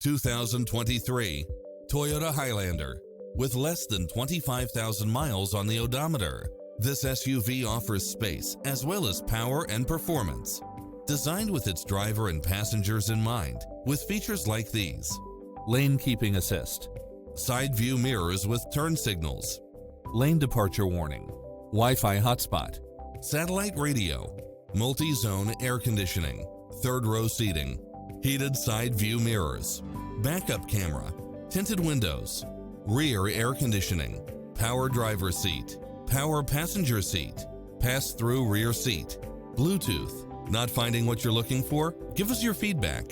2023 Toyota Highlander. With less than 25,000 miles on the odometer, this SUV offers space as well as power and performance. Designed with its driver and passengers in mind, with features like these: lane keeping assist, side view mirrors with turn signals, lane departure warning, Wi-Fi hotspot, satellite radio, multi-zone air conditioning, third row seating, heated side view mirrors, backup camera, tinted windows, rear air conditioning, power driver seat, power passenger seat, pass-through rear seat, Bluetooth. Not finding what you're looking for? Give us your feedback.